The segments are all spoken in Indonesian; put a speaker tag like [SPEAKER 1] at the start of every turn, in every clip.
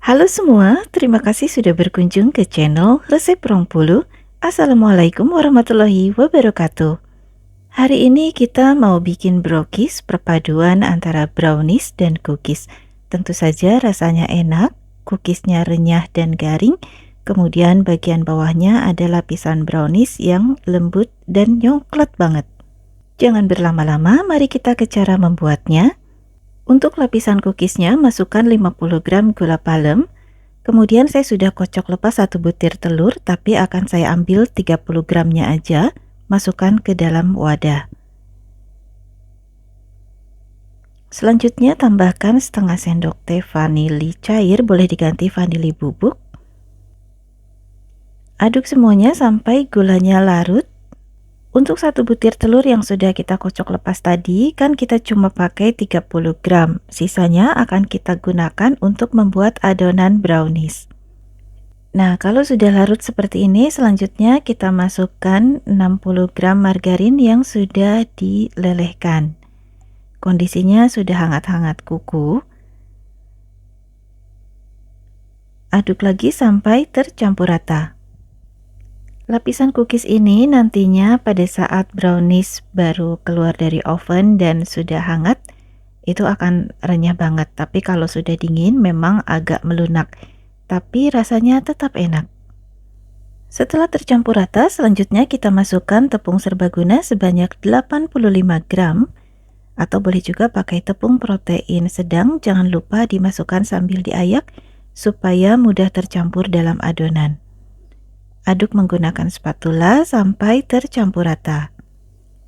[SPEAKER 1] Halo semua, terima kasih sudah berkunjung ke channel Resep Rongpulu. Assalamualaikum warahmatullahi wabarakatuh. Hari ini kita mau bikin brownies perpaduan antara brownies dan cookies. Tentu saja rasanya enak, cookiesnya renyah dan garing, kemudian bagian bawahnya ada lapisan brownies yang lembut dan nyoklat banget. Jangan berlama-lama, mari kita ke cara membuatnya. Untuk lapisan cookiesnya, masukkan 50 gram gula palem. Kemudian saya sudah kocok lepas 1 butir telur, tapi akan saya ambil 30 gramnya aja, masukkan ke dalam wadah. Selanjutnya tambahkan setengah sendok teh vanili cair, boleh diganti vanili bubuk. Aduk semuanya sampai gulanya larut. Untuk 1 butir telur yang sudah kita kocok lepas tadi, kan kita cuma pakai 30 gram. Sisanya akan kita gunakan untuk membuat adonan brownies. Nah, kalau sudah larut seperti ini, selanjutnya kita masukkan 60 gram margarin yang sudah dilelehkan. Kondisinya sudah hangat-hangat kuku. Aduk lagi sampai tercampur rata. Lapisan cookies ini nantinya pada saat brownies baru keluar dari oven dan sudah hangat, itu akan renyah banget. Tapi kalau sudah dingin memang agak melunak, tapi rasanya tetap enak. Setelah tercampur rata, selanjutnya kita masukkan tepung serbaguna sebanyak 85 gram, atau boleh juga pakai tepung protein sedang. Jangan lupa dimasukkan sambil diayak supaya mudah tercampur dalam adonan. Aduk menggunakan spatula sampai tercampur rata.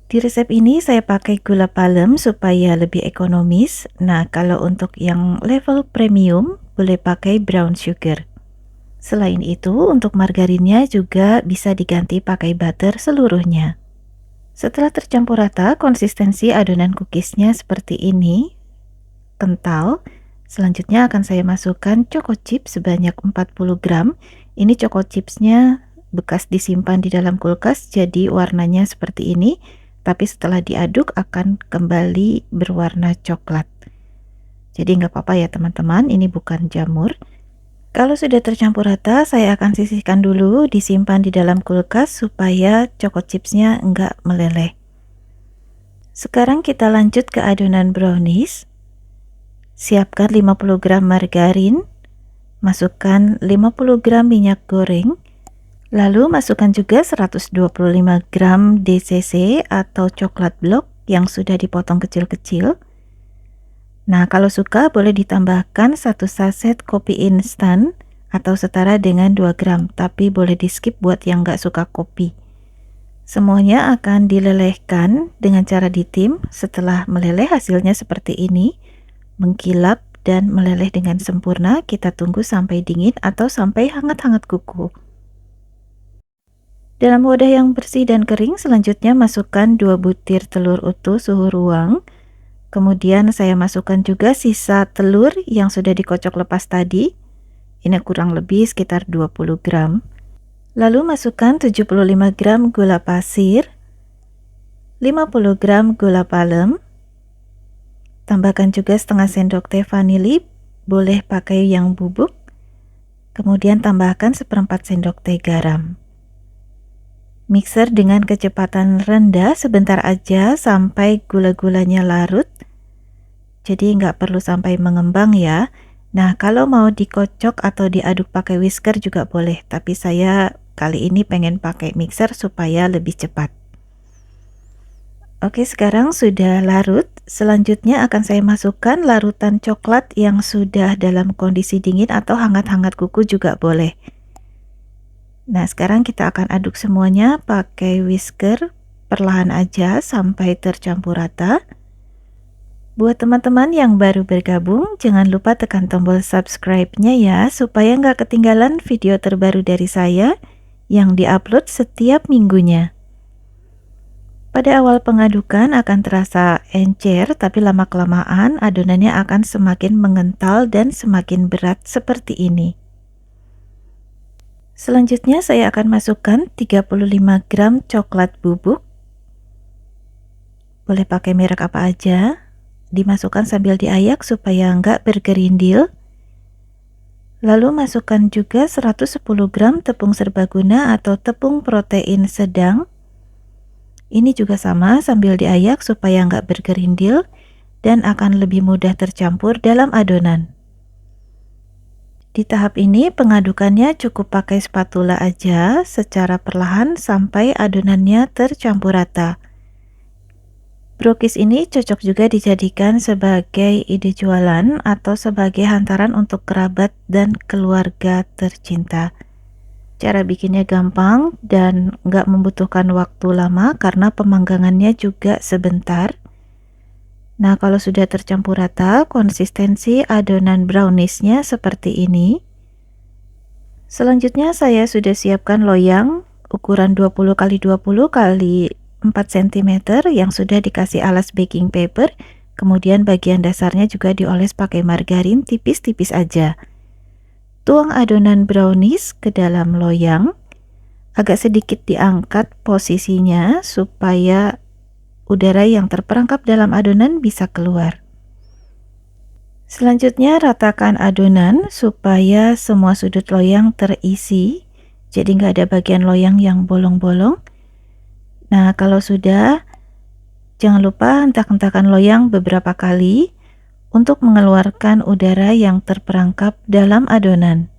[SPEAKER 1] Di resep ini saya pakai gula palem supaya lebih ekonomis. Nah, kalau untuk yang level premium boleh pakai brown sugar. Selain itu, untuk margarinnya juga bisa diganti pakai butter seluruhnya. Setelah tercampur rata, konsistensi adonan cookiesnya seperti ini, kental. Selanjutnya akan saya masukkan choco chips sebanyak 40 gram. Ini choco chipsnya bekas disimpan di dalam kulkas, jadi warnanya seperti ini. Tapi setelah diaduk akan kembali berwarna coklat. Jadi nggak apa-apa ya teman-teman, ini bukan jamur. Kalau sudah tercampur rata, saya akan sisihkan dulu, disimpan di dalam kulkas supaya choco chipsnya enggak meleleh. Sekarang kita lanjut ke adonan brownies. Siapkan 50 gram margarin, masukkan 50 gram minyak goreng, lalu masukkan juga 125 gram DCC atau coklat blok yang sudah dipotong kecil-kecil. Nah, kalau suka boleh ditambahkan 1 saset kopi instan atau setara dengan 2 gram, tapi boleh di skip buat yang nggak suka kopi. Semuanya akan dilelehkan dengan cara ditim. Setelah meleleh hasilnya seperti ini, mengkilap dan meleleh dengan sempurna. Kita tunggu sampai dingin atau sampai hangat-hangat kuku. Dalam wadah yang bersih dan kering, selanjutnya masukkan 2 butir telur utuh suhu ruang. Kemudian saya masukkan juga sisa telur yang sudah dikocok lepas tadi. Ini kurang lebih sekitar 20 gram. Lalu masukkan 75 gram gula pasir, 50 gram gula palem. Tambahkan juga setengah sendok teh vanili, boleh pakai yang bubuk. Kemudian tambahkan seperempat sendok teh garam. Mixer dengan kecepatan rendah sebentar aja sampai gula-gulanya larut. Jadi nggak perlu sampai mengembang ya. Nah, kalau mau dikocok atau diaduk pakai whisker juga boleh, tapi saya kali ini pengen pakai mixer supaya lebih cepat. Oke, sekarang sudah larut. Selanjutnya akan saya masukkan larutan coklat yang sudah dalam kondisi dingin atau hangat-hangat kuku juga boleh. Nah, sekarang kita akan aduk semuanya pakai whisker, perlahan aja sampai tercampur rata. Buat teman-teman yang baru bergabung, jangan lupa tekan tombol subscribe-nya ya, supaya nggak ketinggalan video terbaru dari saya yang diupload setiap minggunya. Pada awal pengadukan akan terasa encer, tapi lama-kelamaan adonannya akan semakin mengental dan semakin berat seperti ini. Selanjutnya saya akan masukkan 35 gram coklat bubuk. Boleh pakai merek apa aja. Dimasukkan sambil diayak supaya enggak bergerindil. Lalu masukkan juga 110 gram tepung serbaguna atau tepung protein sedang. Ini juga sama, sambil diayak supaya nggak bergerindil dan akan lebih mudah tercampur dalam adonan. Di tahap ini pengadukannya cukup pakai spatula aja secara perlahan sampai adonannya tercampur rata. Brokis ini cocok juga dijadikan sebagai ide jualan atau sebagai hantaran untuk kerabat dan keluarga tercinta. Cara bikinnya gampang dan nggak membutuhkan waktu lama karena pemanggangannya juga sebentar. Nah, kalau sudah tercampur rata, konsistensi adonan browniesnya seperti ini. Selanjutnya saya sudah siapkan loyang ukuran 20 x 20 x 4 cm yang sudah dikasih alas baking paper. Kemudian bagian dasarnya juga dioles pakai margarin tipis-tipis aja. Tuang adonan brownies ke dalam loyang, agak sedikit diangkat posisinya supaya udara yang terperangkap dalam adonan bisa keluar. Selanjutnya ratakan adonan supaya semua sudut loyang terisi, jadi nggak ada bagian loyang yang bolong-bolong. Nah, kalau sudah, jangan lupa hentak-hentakan loyang beberapa kali untuk mengeluarkan udara yang terperangkap dalam adonan.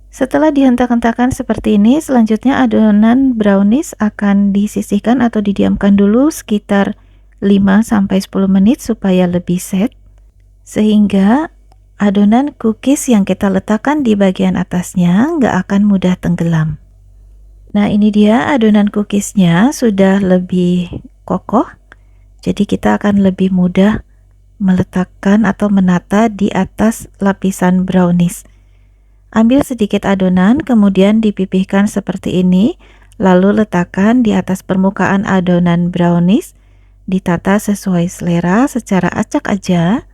[SPEAKER 1] Setelah dihentak-hentakan seperti ini, selanjutnya adonan brownies akan disisihkan atau didiamkan dulu sekitar 5-10 menit supaya lebih set, sehingga adonan cookies yang kita letakkan di bagian atasnya nggak akan mudah tenggelam. Nah, ini dia adonan cookiesnya sudah lebih kokoh, jadi kita akan lebih mudah meletakkan atau menata di atas lapisan brownies. Ambil sedikit adonan, kemudian dipipihkan seperti ini, lalu letakkan di atas permukaan adonan brownies, ditata sesuai selera secara acak aja,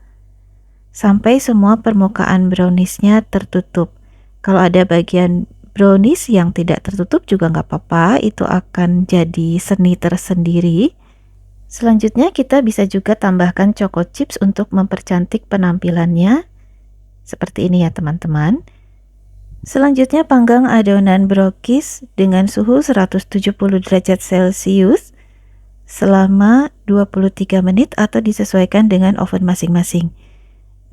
[SPEAKER 1] sampai semua permukaan browniesnya tertutup. Kalau ada bagian brownies yang tidak tertutup juga nggak apa-apa, itu akan jadi seni tersendiri. Selanjutnya kita bisa juga tambahkan choco chips untuk mempercantik penampilannya. Seperti ini ya teman-teman. Selanjutnya panggang adonan brokis dengan suhu 170 derajat Celcius selama 23 menit atau disesuaikan dengan oven masing-masing.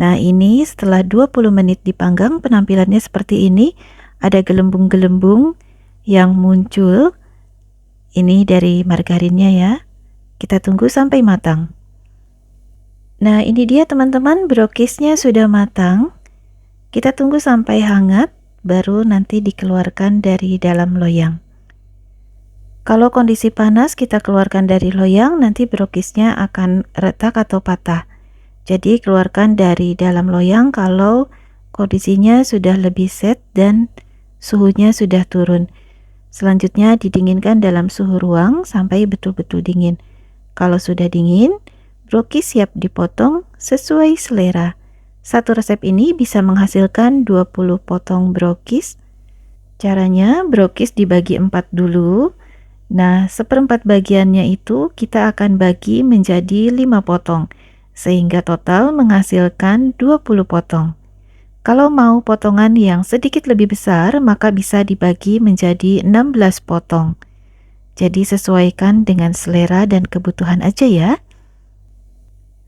[SPEAKER 1] Nah, ini setelah 20 menit dipanggang, penampilannya seperti ini. Ada gelembung-gelembung yang muncul. Ini dari margarinnya ya. Kita tunggu sampai matang. Nah, ini dia teman-teman, brokisnya sudah matang. Kita tunggu sampai hangat, baru nanti dikeluarkan dari dalam loyang. Kalau kondisi panas kita keluarkan dari loyang, nanti brokisnya akan retak atau patah. Jadi keluarkan dari dalam loyang kalau kondisinya sudah lebih set dan suhunya sudah turun. Selanjutnya didinginkan dalam suhu ruang sampai betul-betul dingin. Kalau sudah dingin, brokis siap dipotong sesuai selera. Satu resep ini bisa menghasilkan 20 potong brokis. Caranya, brokis dibagi 4 dulu. Nah, seperempat bagiannya itu kita akan bagi menjadi 5 potong, sehingga total menghasilkan 20 potong. Kalau mau potongan yang sedikit lebih besar, maka bisa dibagi menjadi 16 potong. Jadi sesuaikan dengan selera dan kebutuhan aja ya.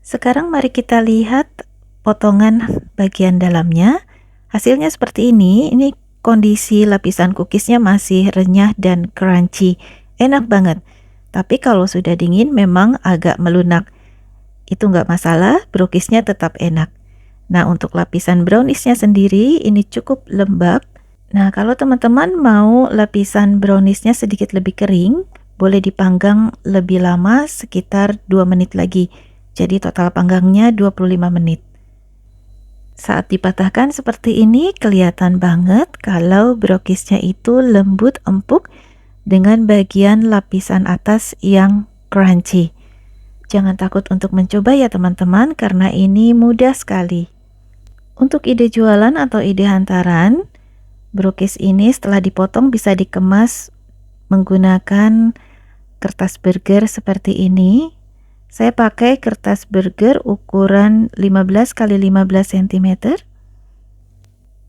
[SPEAKER 1] Sekarang mari kita lihat potongan bagian dalamnya. Hasilnya seperti ini. Ini kondisi lapisan cookiesnya masih renyah dan crunchy. Enak banget. Tapi kalau sudah dingin memang agak melunak. Itu nggak masalah, browniesnya tetap enak. Nah, untuk lapisan browniesnya sendiri ini cukup lembab. Nah, kalau teman-teman mau lapisan browniesnya sedikit lebih kering, boleh dipanggang lebih lama sekitar 2 menit lagi. Jadi total panggangnya 25 menit. Saat dipatahkan seperti ini kelihatan banget kalau browniesnya itu lembut empuk dengan bagian lapisan atas yang crunchy. Jangan takut untuk mencoba ya teman-teman, karena ini mudah sekali. Untuk ide jualan atau ide hantaran, brownies ini setelah dipotong bisa dikemas menggunakan kertas burger seperti ini. Saya pakai kertas burger ukuran 15 x 15 cm.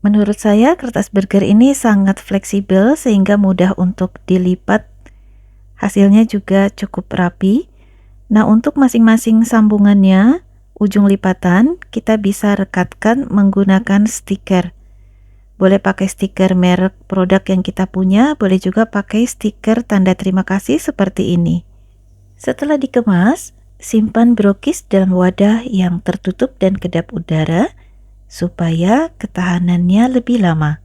[SPEAKER 1] Menurut saya kertas burger ini sangat fleksibel sehingga mudah untuk dilipat. Hasilnya juga cukup rapi. Nah, untuk masing-masing sambungannya, ujung lipatan kita bisa rekatkan menggunakan stiker. Boleh pakai stiker merek produk yang kita punya, boleh juga pakai stiker tanda terima kasih seperti ini. Setelah dikemas, simpan brokis dalam wadah yang tertutup dan kedap udara supaya ketahanannya lebih lama.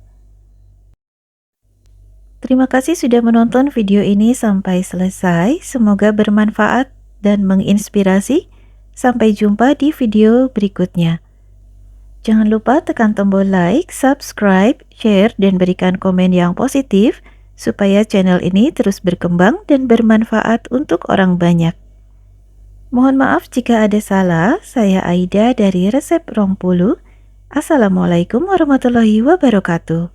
[SPEAKER 1] Terima kasih sudah menonton video ini sampai selesai. Semoga bermanfaat dan menginspirasi. Sampai jumpa di video berikutnya. Jangan lupa tekan tombol like, subscribe, share, dan berikan komen yang positif supaya channel ini terus berkembang dan bermanfaat untuk orang banyak. Mohon maaf jika ada salah. Saya Aida dari Resep Rongpulu. Assalamualaikum warahmatullahi wabarakatuh.